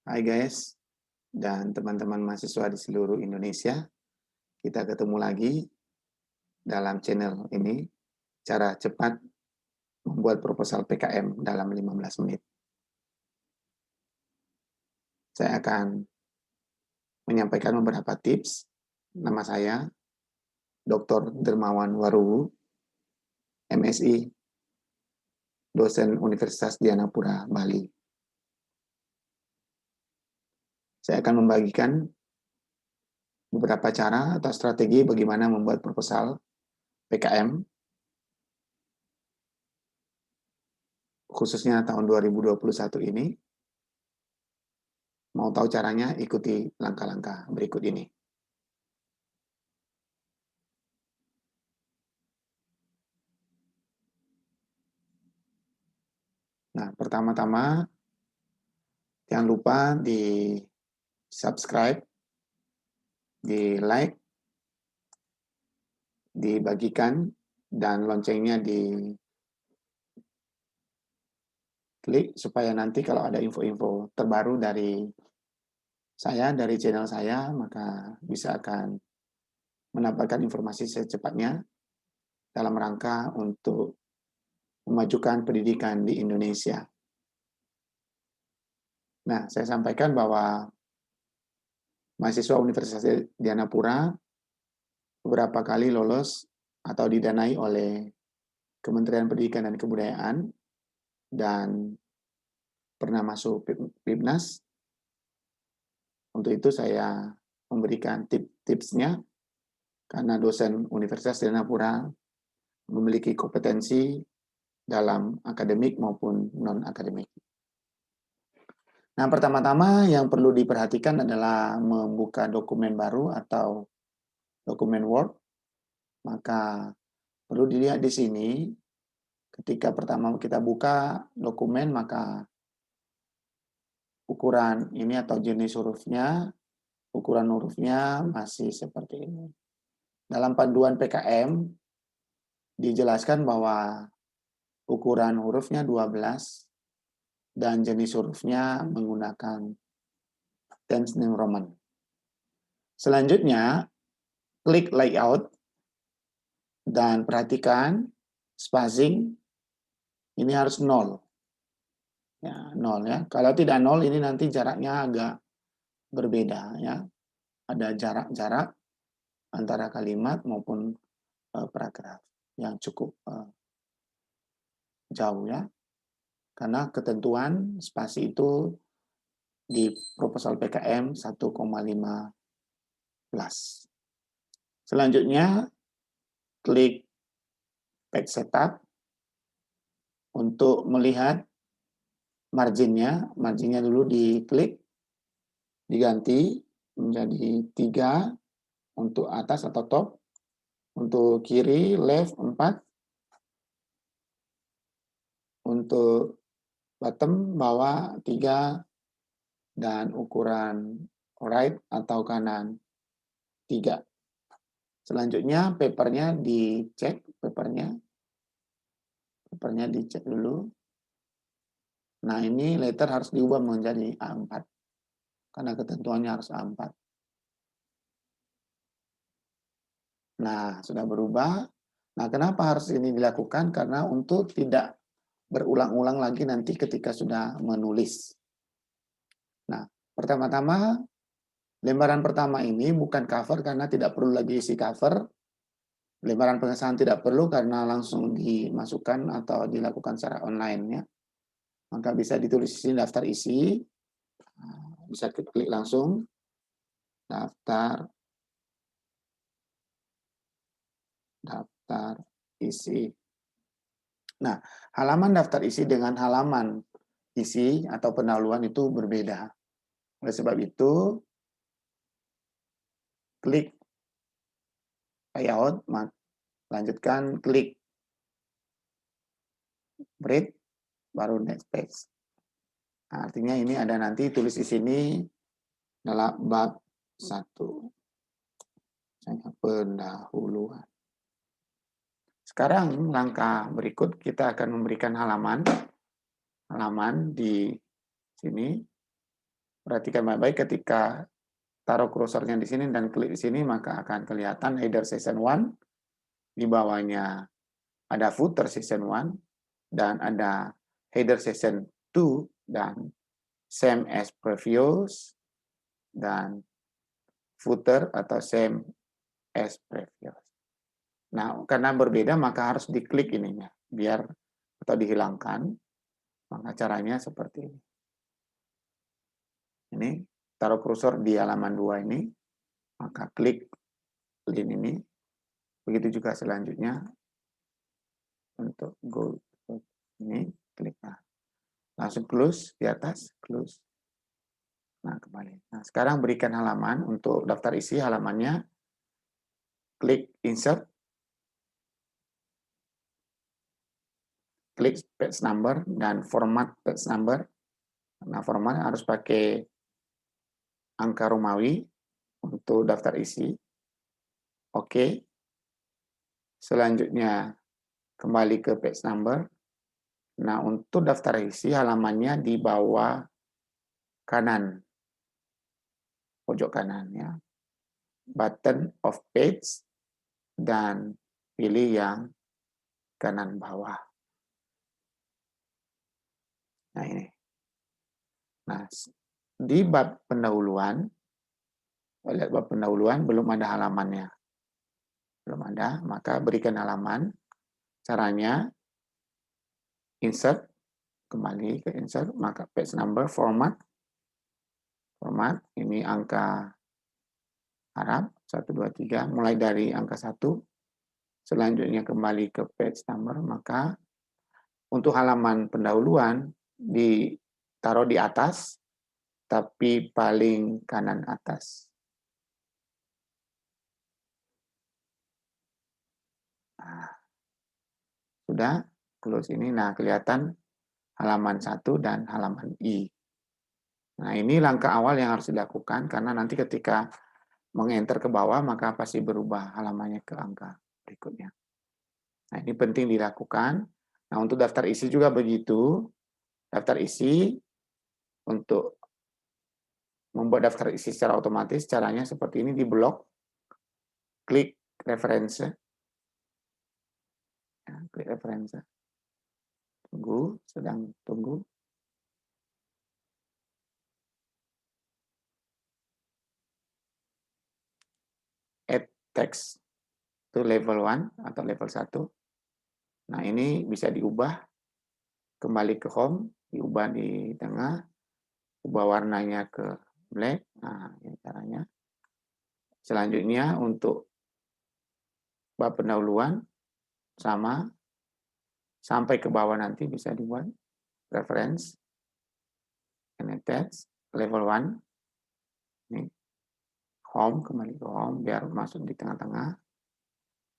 Hai guys, dan teman-teman mahasiswa di seluruh Indonesia. Kita ketemu lagi dalam channel ini, cara cepat membuat proposal PKM dalam 15 menit. Saya akan menyampaikan beberapa tips. Nama saya Dr. Dermawan Waruwu, MSI, dosen Universitas Dianapura, Bali. Saya akan membagikan beberapa cara atau strategi bagaimana membuat proposal PKM, khususnya tahun 2021 ini. Mau tahu caranya, ikuti langkah-langkah berikut ini. Nah, pertama-tama jangan lupa di subscribe, di like, dibagikan, dan loncengnya di klik supaya nanti kalau ada info-info terbaru dari saya, dari channel saya, maka bisa akan mendapatkan informasi secepatnya dalam rangka untuk memajukan pendidikan di Indonesia. Nah, saya sampaikan bahwa mahasiswa Universitas Dianapura beberapa kali lolos atau didanai oleh Kementerian Pendidikan dan Kebudayaan dan pernah masuk PIBNAS. Untuk itu saya memberikan tips-tipsnya karena dosen Universitas Dianapura memiliki kompetensi dalam akademik maupun non-akademik. Nah, pertama-tama yang perlu diperhatikan adalah membuka dokumen baru atau dokumen Word. Maka perlu dilihat di sini, ketika pertama kita buka dokumen, maka ukuran ini atau jenis hurufnya, ukuran hurufnya masih seperti ini. Dalam panduan PKM dijelaskan bahwa ukuran hurufnya 12 dan jenis hurufnya menggunakan Times New Roman. Selanjutnya, klik layout dan perhatikan spacing ini harus 0. Ya, 0 ya. Kalau tidak 0 ini nanti jaraknya agak berbeda ya. Ada jarak-jarak antara kalimat maupun paragraf yang cukup jauh ya. Karena ketentuan spasi itu di proposal PKM 1,15. Selanjutnya, klik page setup untuk melihat marginnya. Marginnya dulu diklik, diganti menjadi 3 untuk atas atau top. Untuk kiri, left 4. Untuk bottom, bawah 3. Dan ukuran right atau kanan 3. Selanjutnya papernya dicek, papernya dicek dulu. Nah, ini letter harus diubah menjadi A4 karena ketentuannya harus A4. Nah, sudah berubah. Nah, kenapa harus ini dilakukan? Karena untuk tidak berulang-ulang lagi nanti ketika sudah menulis. Nah, pertama-tama lembaran pertama ini bukan cover karena tidak perlu lagi isi cover. Lembaran pengesahan tidak perlu karena langsung dimasukkan atau dilakukan secara online ya. Maka bisa ditulis di sini daftar isi. Bisa klik langsung daftar isi. Nah, halaman daftar isi dengan halaman isi atau pendahuluan itu berbeda. Oleh sebab itu, klik layout, lanjutkan klik break, baru next page. Nah, artinya ini ada nanti tulis di sini adalah bab 1. Misalnya pendahuluan. Sekarang langkah berikut kita akan memberikan halaman di sini. Perhatikan baik-baik ketika taruh kursornya di sini dan klik di sini, maka akan kelihatan header session 1, di bawahnya ada footer session 1, dan ada header session 2, dan same as previous, dan footer atau same as previous. Nah, karena berbeda maka harus diklik ininya, biar atau dihilangkan. Maka caranya seperti ini. Ini taruh kursor di halaman 2 ini, maka klik link ini. Begitu juga selanjutnya untuk go ini, klik. Nah, langsung close di atas, close. Nah, kembali. Nah, sekarang berikan halaman untuk daftar isi halamannya. Klik insert, klik page number dan format page number. Nah, format harus pakai angka Romawi untuk daftar isi. Oke. Selanjutnya kembali ke page number. Nah, untuk daftar isi halamannya di bawah kanan, pojok kanan ya. Button of page dan pilih yang kanan bawah. Nah, ini. Nah, di bab pendahuluan, lihat bab pendahuluan belum ada halamannya. Belum ada, maka berikan halaman. Caranya insert, kembali ke insert, maka page number, format, ini angka Arab, 1, 2, 3, mulai dari angka 1, selanjutnya kembali ke page number, maka untuk halaman pendahuluan ditaruh di atas, tapi paling kanan atas. Nah, sudah, close ini, nah kelihatan halaman 1 dan halaman I. Nah, ini langkah awal yang harus dilakukan, karena nanti ketika mengenter ke bawah, maka pasti berubah halamannya ke angka berikutnya. Nah, ini penting dilakukan. Nah, untuk daftar isi juga begitu. Daftar isi, untuk membuat daftar isi secara otomatis, caranya seperti ini, di blok, klik referensi. Ya, klik referensi. Tunggu, sedang tunggu. Add text to level 1 atau level 1. Nah, ini bisa diubah, kembali ke home, diubah di tengah, ubah warnanya ke black. Nah, ini caranya. Selanjutnya untuk bab pendahuluan sama, sampai ke bawah nanti bisa dibuat reference, and text level 1. Ini home, kembali ke home biar masuk di tengah-tengah.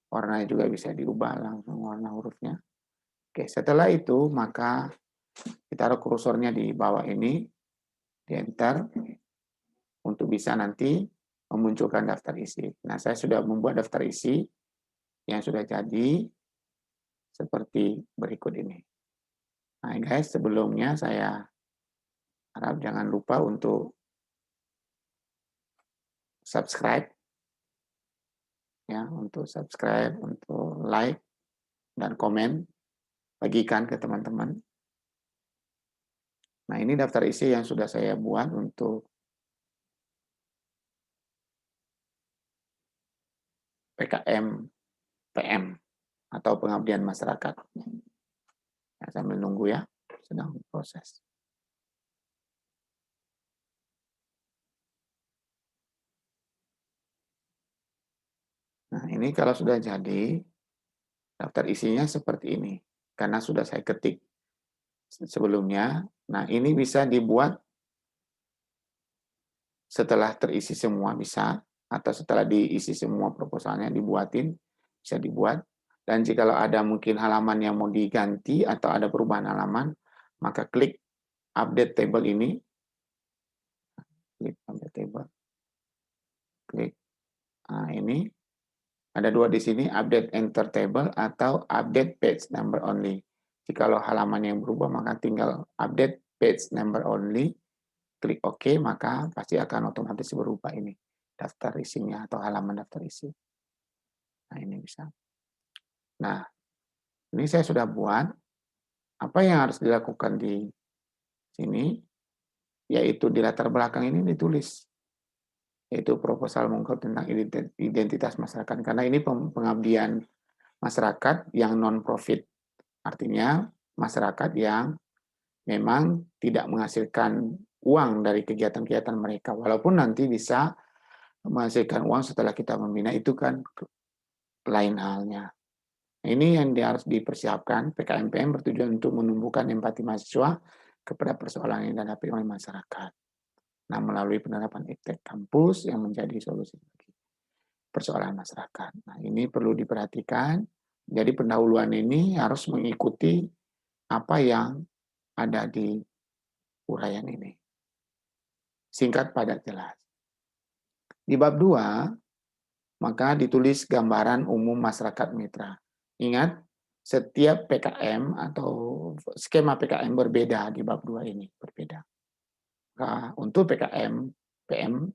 Warnanya juga bisa diubah langsung warna hurufnya. Oke, setelah itu maka kita taruh kursornya di bawah ini, di enter, untuk bisa nanti memunculkan daftar isi. Nah, saya sudah membuat daftar isi yang sudah jadi seperti berikut ini. Nah, guys, sebelumnya saya harap jangan lupa untuk subscribe, ya, untuk subscribe, untuk like dan komen, bagikan ke teman-teman. Nah, ini daftar isi yang sudah saya buat untuk PKM PM atau pengabdian masyarakat. Ya, sambil nunggu ya, sedang proses. Nah, ini kalau sudah jadi, daftar isinya seperti ini. Karena sudah saya ketik sebelumnya. Nah, ini bisa dibuat setelah terisi semua bisa, atau setelah diisi semua proposalnya dibuatin, bisa dibuat. Dan jika ada mungkin halaman yang mau diganti atau ada perubahan halaman, maka klik update table ini. Klik update table. Klik. Nah, ini ada dua di sini, update enter table atau update page number only. Jika halaman yang berubah, maka tinggal update page number only. klik OK, maka pasti akan otomatis berubah ini daftar isinya atau halaman daftar isi. Nah, ini bisa. Nah, ini saya sudah buat. Apa yang harus dilakukan di sini, yaitu di latar belakang ini ditulis, yaitu proposal mengungkap tentang identitas masyarakat. Karena ini pengabdian masyarakat yang non-profit. Artinya masyarakat yang memang tidak menghasilkan uang dari kegiatan-kegiatan mereka. Walaupun nanti bisa menghasilkan uang setelah kita membina, itu kan lain halnya. Ini yang harus dipersiapkan. PKMPM bertujuan untuk menumbuhkan empati mahasiswa kepada persoalan yang dihadapi oleh masyarakat. Nah, melalui penerapan iptek kampus yang menjadi solusi bagi persoalan masyarakat. Nah, ini perlu diperhatikan. Jadi pendahuluan ini harus mengikuti apa yang ada di uraian ini. Singkat, padat, jelas. Di bab 2, maka ditulis gambaran umum masyarakat mitra. Ingat, setiap PKM atau skema PKM berbeda di bab 2 ini, berbeda. Nah, untuk PKM, PM,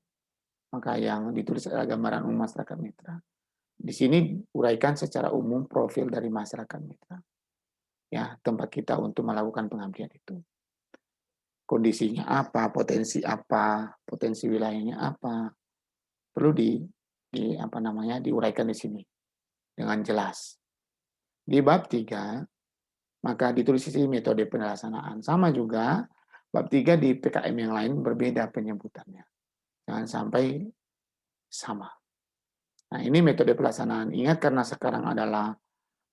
maka yang ditulis adalah gambaran umum masyarakat mitra. Di sini uraikan secara umum profil dari masyarakat mitra. Ya, tempat kita untuk melakukan pengabdian itu. Kondisinya apa, potensi wilayahnya apa, perlu diuraikan di sini dengan jelas. Di bab 3, maka ditulis di sini metode pelaksanaan. Sama juga, bab 3 di PKM yang lain berbeda penyebutannya. Jangan sampai sama. Nah, ini metode pelaksanaan. Ingat, karena sekarang adalah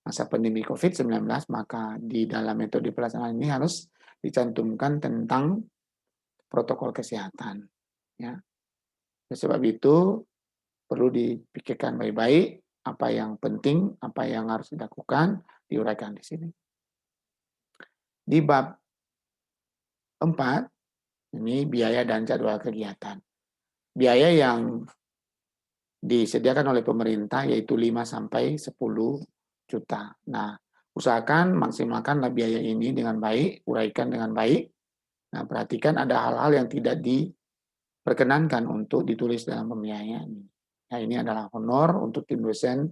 masa pandemi COVID-19, maka di dalam metode pelaksanaan ini harus dicantumkan tentang protokol kesehatan. Ya. Oleh sebab itu, perlu dipikirkan baik-baik apa yang penting, apa yang harus dilakukan, diuraikan di sini. Di bab 4, ini biaya dan jadwal kegiatan. Biaya yang disediakan oleh pemerintah yaitu 5 sampai 10 juta. Nah, usahakan maksimalkanlah biaya ini dengan baik, uraikan dengan baik. Nah, perhatikan ada hal-hal yang tidak diperkenankan untuk ditulis dalam pembiayaan. Nah, ini adalah honor untuk tim dosen,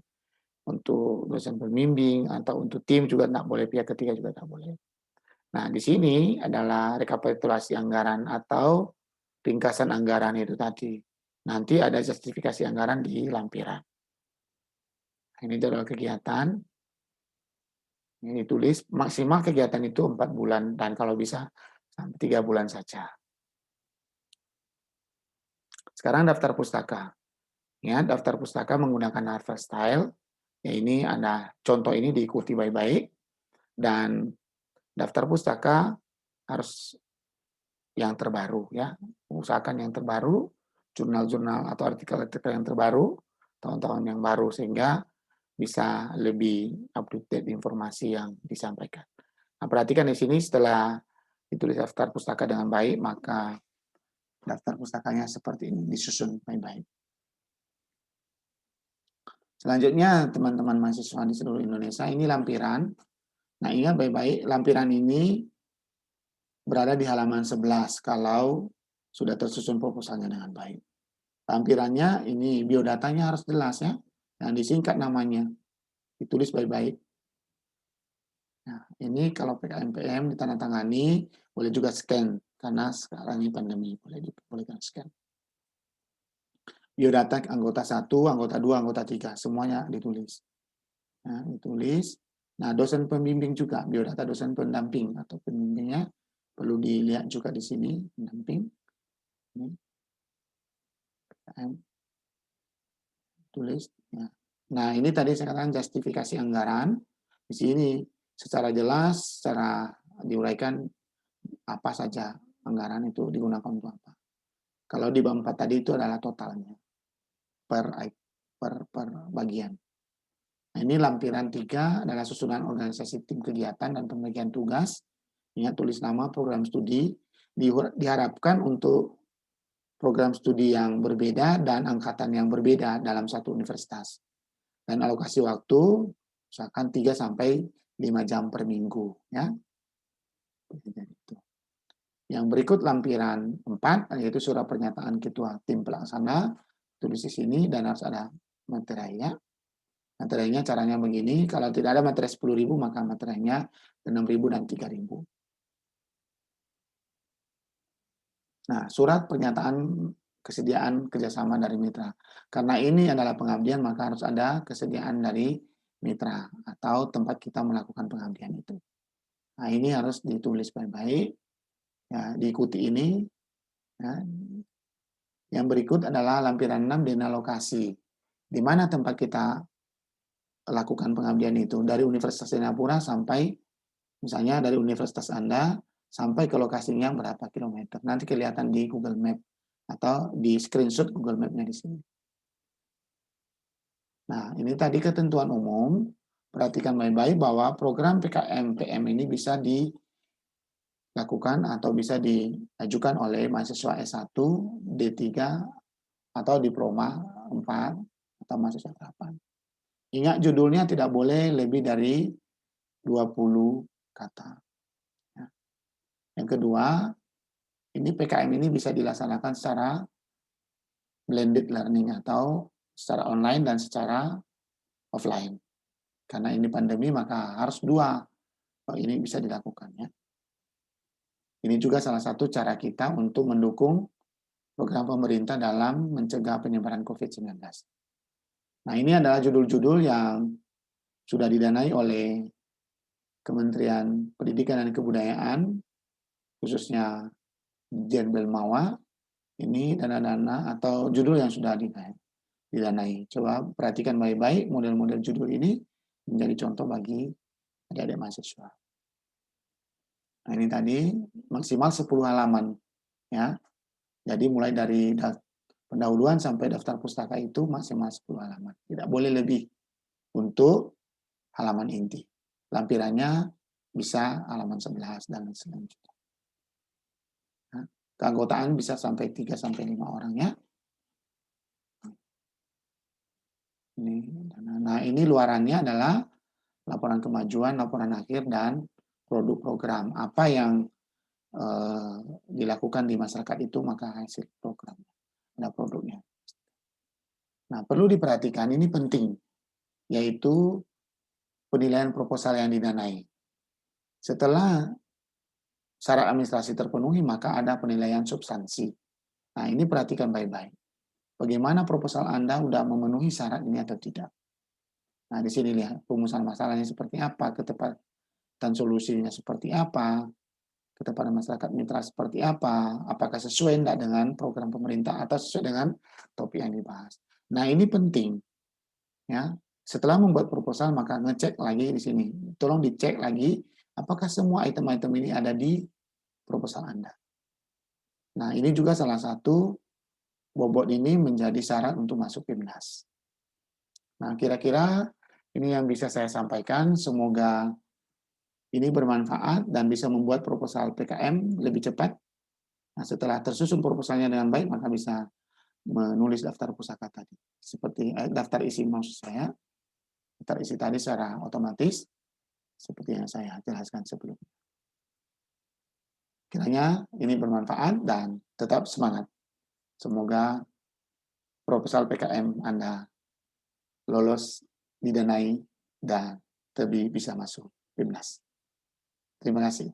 untuk dosen pembimbing, atau untuk tim juga tidak boleh, pihak ketiga juga tidak boleh. Nah, di sini adalah rekapitulasi anggaran atau ringkasan anggaran itu tadi. Nanti ada justifikasi anggaran di lampiran. Ini jadwal kegiatan. Ini tulis maksimal kegiatan itu 4 bulan dan kalau bisa sampai 3 bulan saja. Sekarang daftar pustaka. Ya, daftar pustaka menggunakan Harvard Style. Ya, ini ada contoh ini diikuti baik-baik. Dan daftar pustaka harus yang terbaru ya. Usahakan yang terbaru, jurnal-jurnal atau artikel-artikel yang terbaru, tahun-tahun yang baru sehingga bisa lebih up-to-date informasi yang disampaikan. Nah, perhatikan di sini setelah ditulis daftar pustaka dengan baik, maka daftar pustakanya seperti ini, disusun baik-baik. Selanjutnya, teman-teman mahasiswa di seluruh Indonesia, ini lampiran. Nah, ingat baik-baik, lampiran ini berada di halaman 11 kalau sudah tersusun proposalnya dengan baik. Lampirannya ini biodatanya harus jelas ya, dan disingkat namanya, ditulis baik-baik. Nah, ini kalau PKMPM ditandatangani, boleh juga scan, karena sekarang ini pandemi, boleh scan. Biodata anggota 1, anggota 2, anggota 3, semuanya ditulis. Nah, ditulis. Nah, dosen pembimbing juga, biodata dosen pendamping atau pembimbingnya, perlu dilihat juga di sini, pendamping. Ini. Tulis. Nah, ini tadi saya katakan justifikasi anggaran. Di sini secara jelas, secara diuraikan apa saja anggaran itu digunakan untuk apa. Kalau di bab 4 tadi itu adalah totalnya per bagian. Nah, ini lampiran 3 adalah susunan organisasi tim kegiatan dan pembagian tugas. Ingat tulis nama program studi. Diharapkan untuk program studi yang berbeda dan angkatan yang berbeda dalam satu universitas. Dan alokasi waktu misalkan 3 sampai 5 jam per minggu ya. Yang berikut lampiran 4, yaitu surat pernyataan ketua tim pelaksana, tulis di sini, dan harus ada materinya. Materinya caranya begini, kalau tidak ada materi 10.000, maka materinya 6.000 dan 3.000. Nah, surat pernyataan kesediaan kerjasama dari mitra. Karena ini adalah pengabdian, maka harus ada kesediaan dari mitra atau tempat kita melakukan pengabdian itu. Nah, ini harus ditulis baik-baik, ya, diikuti ini. Ya. Yang berikut adalah lampiran 6, dena lokasi. Di mana tempat kita lakukan pengabdian itu, dari Universitas Singapura sampai, misalnya dari universitas Anda, sampai ke lokasinya berapa kilometer. Nanti kelihatan di Google Map atau di screenshot Google Map-nya di sini. Nah, ini tadi ketentuan umum. Perhatikan baik-baik bahwa program PKM PM ini bisa dilakukan atau bisa diajukan oleh mahasiswa S1, D3, atau diploma 4, atau mahasiswa 8. Ingat, judulnya tidak boleh lebih dari 20 kata. Yang kedua, ini PKM ini bisa dilaksanakan secara blended learning atau secara online dan secara offline. Karena ini pandemi, maka harus dua. Ini bisa dilakukan, ya. Ini juga salah satu cara kita untuk mendukung program pemerintah dalam mencegah penyebaran COVID-19. Nah, ini adalah judul-judul yang sudah didanai oleh Kementerian Pendidikan dan Kebudayaan, khususnya Jen Belmawa. Ini dana-dana atau judul yang sudah didanai. Coba perhatikan baik-baik model-model judul ini menjadi contoh bagi adik-adik mahasiswa. Nah, ini tadi maksimal 10 halaman, ya. Jadi mulai dari pendahuluan sampai daftar pustaka itu maksimal 10 halaman. Tidak boleh lebih untuk halaman inti. Lampirannya bisa halaman 11 dan selanjutnya. Nah, keanggotaan bisa sampai 3 sampai 5 orang, ya. Nah, ini luarannya adalah laporan kemajuan, laporan akhir, dan produk program. Apa yang dilakukan di masyarakat itu, maka hasil program, ada produknya. Nah, perlu diperhatikan, ini penting, yaitu penilaian proposal yang didanai. Setelah syarat administrasi terpenuhi, maka ada penilaian substansi. Nah, ini perhatikan baik-baik. Bagaimana proposal Anda sudah memenuhi syarat ini atau tidak. Nah, di sini lihat perumusan masalahnya seperti apa, ketepatan solusinya seperti apa, ketepatan masyarakat mitra seperti apa, apakah sesuai tidak dengan program pemerintah atau sesuai dengan topik yang dibahas. Nah, ini penting, ya. Setelah membuat proposal, maka ngecek lagi di sini. Tolong dicek lagi apakah semua item-item ini ada di proposal Anda. Nah, ini juga salah satu bobot ini menjadi syarat untuk masuk PIMNAS. Nah, kira-kira ini yang bisa saya sampaikan. Semoga ini bermanfaat dan bisa membuat proposal PKM lebih cepat. Nah, setelah tersusun proposalnya dengan baik, maka bisa menulis daftar pusaka tadi. Seperti daftar isi maksud saya, daftar isi tadi secara otomatis, seperti yang saya jelaskan sebelumnya. Kiranya ini bermanfaat dan tetap semangat. Semoga proposal PKM Anda lolos, didanai, dan lebih bisa masuk PIMNAS. Terima kasih.